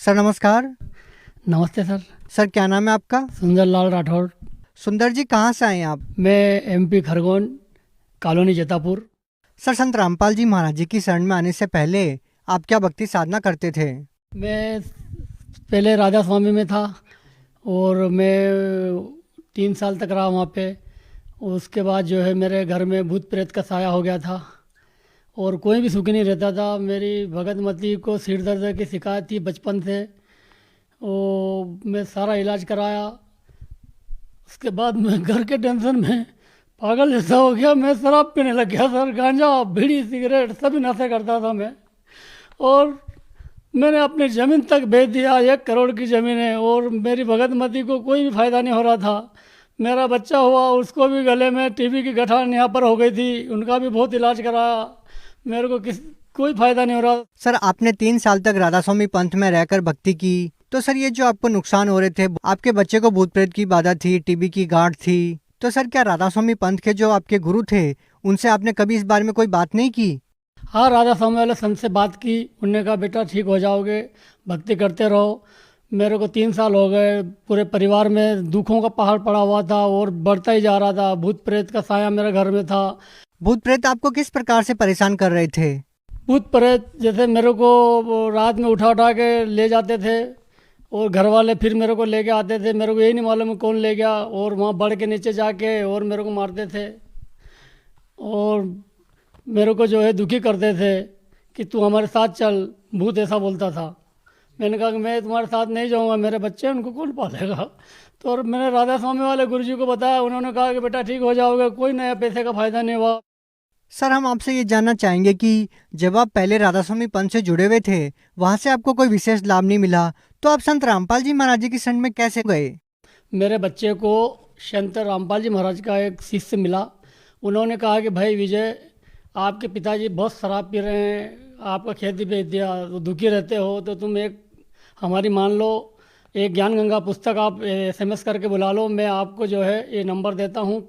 Sir नमस्कार। नमस्ते sir. Sir क्या नाम है आपका? सुंदर लाल राठौड़। सुंदर जी, कहाँ से आए हैं आप? मैं एमपी खरगोन, कॉलोनी जतापुर। सर संत रामपाल जी महाराज जी की शरण में आने से पहले आप क्या भक्ति साधना करते थे? मैं पहले राधा स्वामी में था और मैं 3 साल तक रहा वहाँ पे। उसके बाद जो है मेरे घर में भूत प्रेत का साया हो गया था और कोई भी सुखी नहीं रहता था। मेरी भगत मती को सिर दर्द की शिकायत थी बचपन से। वो मैं सारा इलाज कराया। उसके बाद मैं घर के टेंशन में पागल जैसा हो गया। मैं शराब पीने लग गया सर, गांजा बीड़ी सिगरेट सभी नशे करता था मैं। और मैंने अपनी ज़मीन तक बेच दिया, 1 करोड़ की ज़मीन है, और मेरी भगत मती को कोई भी फ़ायदा नहीं हो रहा था। मेरा बच्चा हुआ, उसको भी गले में टीबी की गठान यहाँ पर हो गई थी, उनका भी बहुत इलाज कराया। मेरे को कोई फ़ायदा नहीं हो रहा। सर आपने 3 साल तक राधा स्वामी पंथ में रहकर भक्ति की, तो सर ये जो आपको नुकसान हो रहे थे, आपके बच्चे को भूत प्रेत की बाधा थी, टीबी की गांठ थी, तो सर क्या राधा स्वामी पंथ के जो आपके गुरु थे उनसे आपने कभी इस बारे में कोई बात नहीं की? हाँ, राधा स्वामी वाले संत से बात की। उनने कहा बेटा ठीक हो जाओगे, भक्ति करते रहो। मेरे को 3 साल हो गए, पूरे परिवार में दुखों का पहाड़ पड़ा हुआ था और बढ़ता ही जा रहा था। भूत प्रेत का साया मेरे घर में था। भूत प्रेत आपको किस प्रकार से परेशान कर रहे थे? भूत प्रेत जैसे मेरे को वो रात में उठा उठा के ले जाते थे और घर वाले फिर मेरे को लेके आते थे। मेरे को यही नहीं मालूम है कौन ले गया, और वहाँ बढ़ के नीचे जाके और मेरे को मारते थे और मेरे को जो है दुखी करते थे कि तू हमारे साथ चल। भूत ऐसा बोलता था। मैंने कहा कि मैं तुम्हारे साथ नहीं जाऊंगा, मेरे बच्चे हैं, उनको कौन पालेगा। तो और मैंने राधा स्वामी वाले गुरुजी को बताया। उन्होंने कहा कि बेटा ठीक हो जाओगे, कोई नया पैसे का फ़ायदा नहीं हुआ। सर हम आपसे ये जानना चाहेंगे कि जब आप पहले राधा स्वामी पंथ से जुड़े हुए थे, वहाँ से आपको कोई विशेष लाभ नहीं मिला, तो आप संत रामपाल जी महाराज जी की शरण में कैसे गए? मेरे बच्चे को संत रामपाल जी महाराज का एक शिष्य मिला। उन्होंने कहा कि भाई विजय, आपके पिताजी बहुत शराब पी रहे हैं, आपका खेती बेच दिया, तो दुखी रहते हो, तो तुम एक हमारी मान लो, एक ज्ञान गंगा पुस्तक आप SMS करके बुला लो। मैं आपको जो है ये नंबर देता हूँ,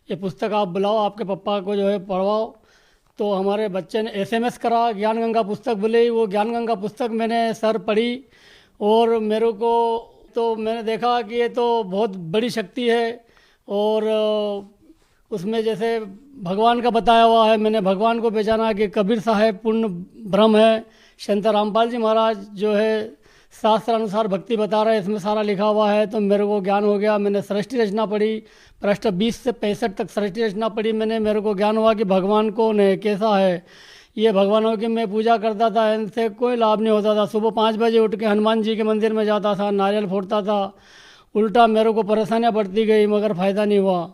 ये पुस्तक आप बुलाओ, आपके पापा को जो है पढ़वाओ। तो हमारे बच्चे ने SMS करा, ज्ञान गंगा पुस्तक बोले। वो ज्ञान गंगा पुस्तक मैंने सर पढ़ी और मेरे को तो मैंने देखा कि ये तो बहुत बड़ी शक्ति है। और उसमें जैसे भगवान का बताया हुआ है। मैंने भगवान को पहचाना कि कबीर साहब पूर्ण ब्रह्म है। संत रामपाल जी महाराज जो है शास्त्र अनुसार भक्ति बता रहे हैं, इसमें सारा लिखा हुआ है। तो मेरे को ज्ञान हो गया। मैंने सृष्टि रचना पढ़ी, पृष्ठ 20 से 65 तक सृष्टि रचना पढ़ी मैंने। मेरे को ज्ञान हुआ कि भगवान कौन है, कैसा है। ये भगवानों की मैं पूजा करता था, इनसे कोई लाभ नहीं होता था। सुबह 5 बजे उठ के हनुमान जी के मंदिर में जाता था, नारियल फोड़ता था। उल्टा मेरे को परेशानियाँ बढ़ती गई, मगर फ़ायदा नहीं हुआ।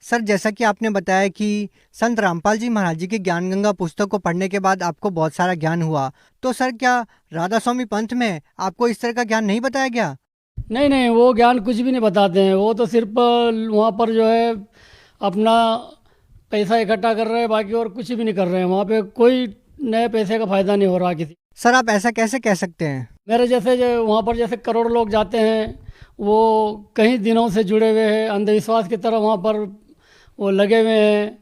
सर जैसा कि आपने बताया कि संत रामपाल जी महाराज जी की ज्ञान गंगा पुस्तक को पढ़ने के बाद आपको बहुत सारा ज्ञान हुआ, तो सर क्या राधा स्वामी पंथ में आपको इस तरह का ज्ञान नहीं बताया गया? नहीं नहीं, वो ज्ञान कुछ भी नहीं बताते हैं। वो तो सिर्फ वहाँ पर जो है अपना पैसा इकट्ठा कर रहे हैं, बाकी और कुछ भी नहीं कर रहे हैं। वहाँ पे कोई नए पैसे का फ़ायदा नहीं हो रहा किसी। सर आप ऐसा कैसे कह सकते हैं? मेरे जैसे जो वहाँ पर जैसे करोड़ लोग जाते हैं, वो कई दिनों से जुड़े हुए हैं, अंधविश्वास की तरह वहाँ पर वो लगे हुए हैं,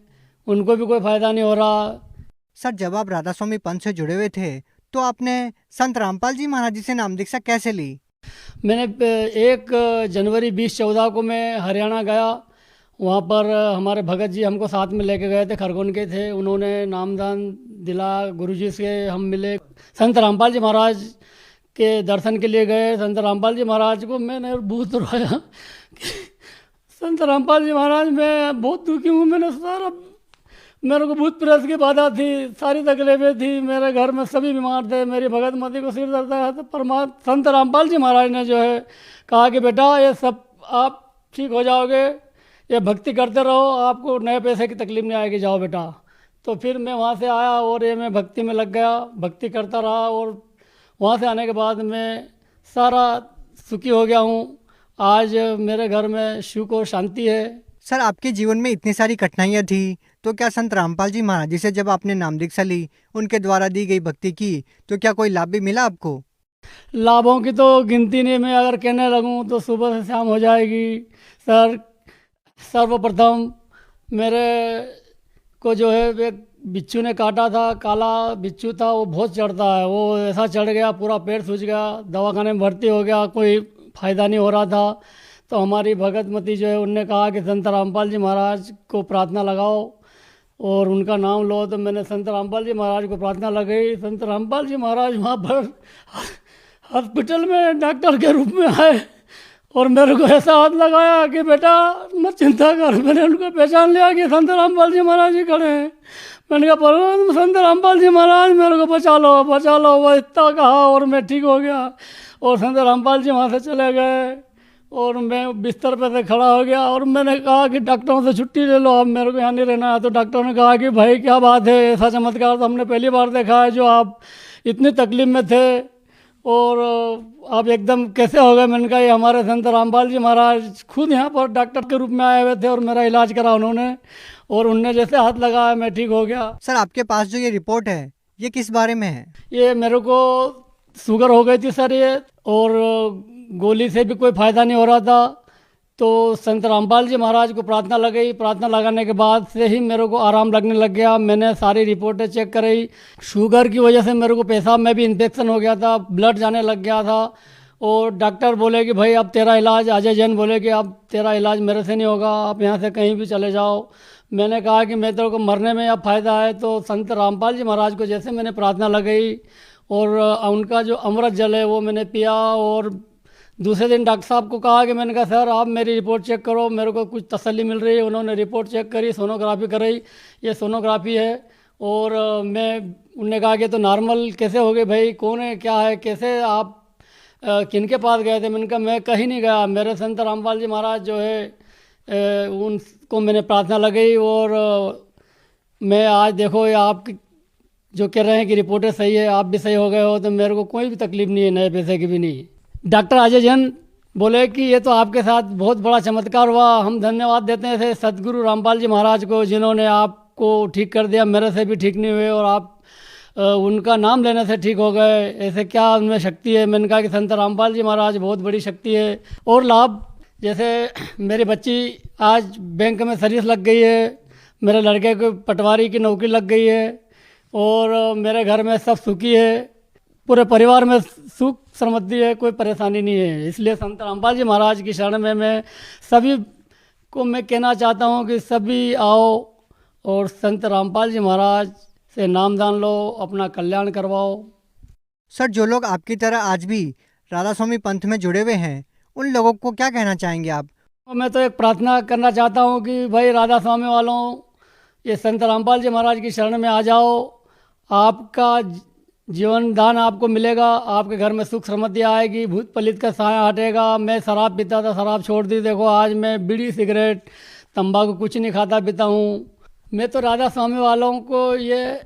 उनको भी कोई फ़ायदा नहीं हो रहा। सर जब आप राधा स्वामी पंथ से जुड़े हुए थे, तो आपने संत रामपाल जी महाराज जी से नाम दीक्षा कैसे ली? मैंने 1 जनवरी 2014 को मैं हरियाणा गया। वहाँ पर हमारे भगत जी हमको साथ में लेके गए थे, खरगोन के थे। उन्होंने नामदान दिला, गुरुजी से हम मिले। संत रामपाल जी महाराज के दर्शन के लिए गए। संत रामपाल जी महाराज को मैंने बहुत रोया कि संत रामपाल जी महाराज, मैं बहुत दुखी हूँ। मैंने सारा, मेरे को भूत प्रेत की बाधा थी, सारी तकलीफें थी, मेरे घर में सभी बीमार थे, मेरी भगत मती को सिर दर्द था। तो संत रामपाल जी महाराज ने जो है कहा कि बेटा ये सब आप ठीक हो जाओगे, ये भक्ति करते रहो, आपको नए पैसे की तकलीफ नहीं आएगी, जाओ बेटा। तो फिर मैं वहाँ से आया और ये मैं भक्ति में लग गया, भक्ति करता रहा। और वहाँ से आने के बाद मैं सारा सुखी हो गया हूँ। आज मेरे घर में सुख और शांति है। सर आपके जीवन में इतनी सारी कठिनाइयाँ थी, तो क्या संत रामपाल जी महाराज जी से जब आपने नाम दीक्षा ली, उनके द्वारा दी गई भक्ति की, तो क्या कोई लाभ भी मिला आपको? लाभों की तो गिनती नहीं, मैं अगर कहने लगूं तो सुबह से शाम हो जाएगी। सर सर्वप्रथम मेरे को जो है एक बिच्छू ने काटा था, काला बिच्छू था, वो बहुत चढ़ता है, वो ऐसा चढ़ गया पूरा पेट सूज गया, दवाखाने में भर्ती हो गया, कोई फ़ायदा नहीं हो रहा था। तो हमारी भगत मती जो है उनने कहा कि संत रामपाल जी महाराज को प्रार्थना लगाओ और उनका नाम लो। तो मैंने संत रामपाल जी महाराज को प्रार्थना लगाई। संत रामपाल जी महाराज वहाँ पर हॉस्पिटल में डॉक्टर के रूप में आए और मेरे को ऐसा हाथ लगाया कि बेटा मत चिंता कर। मैंने उनको पहचान लिया कि संत रामपाल जी महाराज जी खड़े हैं। मैंने कहा परम संत रामपाल जी महाराज मेरे को बचा लो बचा लो। वो इतना कहा और मैं ठीक हो गया और संत रामपाल जी वहाँ से चले गए और मैं बिस्तर पे से खड़ा हो गया और मैंने कहा कि डॉक्टरों से छुट्टी ले लो, अब मेरे को यहाँ नहीं रहना है। तो डॉक्टरों ने कहा कि भाई क्या बात है, ऐसा चमत्कार तो हमने पहली बार देखा है, जो आप इतनी तकलीफ में थे और आप एकदम कैसे हो गए। मैंने कहा ये हमारे संत रामपाल जी महाराज खुद यहाँ पर डॉक्टर के रूप में आए हुए थे और मेरा इलाज करा उन्होंने और उनने जैसे हाथ लगाया मैं ठीक हो गया। सर आपके पास जो ये रिपोर्ट है ये किस बारे में है? ये मेरे को शुगर हो गई थी सर ये, और गोली से भी कोई फ़ायदा नहीं हो रहा था। तो संत रामपाल जी महाराज को प्रार्थना लगाई, प्रार्थना लगाने के बाद से ही मेरे को आराम लगने लग गया। मैंने सारी रिपोर्टें चेक कराई, शुगर की वजह से मेरे को पेशाब में भी इन्फेक्शन हो गया था, ब्लड जाने लग गया था और डॉक्टर बोले कि भाई अब तेरा इलाज, अजय जैन बोले कि अब तेरा इलाज मेरे से नहीं होगा, आप यहाँ से कहीं भी चले जाओ। मैंने कहा कि मैं तेरे को मरने में अब फ़ायदा है। तो संत रामपाल जी महाराज को जैसे मैंने प्रार्थना लगाई और उनका जो अमृत जल है वो मैंने पिया और दूसरे दिन डॉक्टर साहब को कहा कि मैंने कहा सर आप मेरी रिपोर्ट चेक करो, मेरे को कुछ तसल्ली मिल रही है। उन्होंने रिपोर्ट चेक करी, सोनोग्राफी कराई, ये सोनोग्राफी है और उनने कहा कि तो नॉर्मल कैसे हो गए भाई, कौन है क्या है कैसे, आप किन के पास गए थे? मैंने कहा मैं कहीं नहीं गया, मेरे संत रामपाल जी महाराज जो है उनको मैंने प्रार्थना लगाई और मैं आज देखो ये आप जो कह रहे हैं कि रिपोर्टें सही है, आप भी सही हो गए हो, तो मेरे को कोई भी तकलीफ नहीं है, नए पैसे की भी नहीं। डॉक्टर अजय जैन बोले कि ये तो आपके साथ बहुत बड़ा चमत्कार हुआ, हम धन्यवाद देते हैं ऐसे सदगुरु रामपाल जी महाराज को जिन्होंने आपको ठीक कर दिया, मेरे से भी ठीक नहीं हुए और आप उनका नाम लेने से ठीक हो गए, ऐसे क्या उनमें शक्ति है? मैंने कहा कि संत रामपाल जी महाराज बहुत बड़ी शक्ति है। और लाभ जैसे मेरी बच्ची आज बैंक में सर्विस लग गई है, मेरे लड़के को पटवारी की नौकरी लग गई है और मेरे घर में सब सुखी है, पूरे परिवार में सुख समृद्धि है, कोई परेशानी नहीं है। इसलिए संत रामपाल जी महाराज की शरण में मैं सभी को मैं कहना चाहता हूँ कि सभी आओ और संत रामपाल जी महाराज से नामदान लो, अपना कल्याण करवाओ। सर जो लोग आपकी तरह आज भी राधा स्वामी पंथ में जुड़े हुए हैं उन लोगों को क्या कहना चाहेंगे आप? मैं तो एक प्रार्थना करना चाहता हूँ कि भाई राधा स्वामी वालों, ये संत रामपाल जी महाराज की शरण में आ जाओ, आपका जीवन दान आपको मिलेगा, आपके घर में सुख समृद्धि आएगी, भूत पलित का साया हटेगा। मैं शराब पीता था, शराब छोड़ दी, देखो आज मैं बीड़ी सिगरेट तंबाकू कुछ नहीं खाता पीता हूँ। मैं तो राधा स्वामी वालों को ये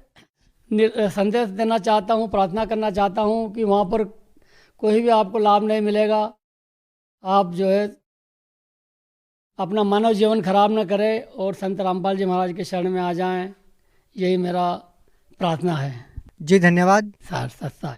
संदेश देना चाहता हूँ, प्रार्थना करना चाहता हूँ कि वहाँ पर कोई भी आपको लाभ नहीं मिलेगा। आप जो है अपना मानव जीवन खराब न करें और संत रामपाल जी महाराज के शरण में आ जाएं, यही मेरा प्रार्थना है। जी धन्यवाद। सार सत्ता है।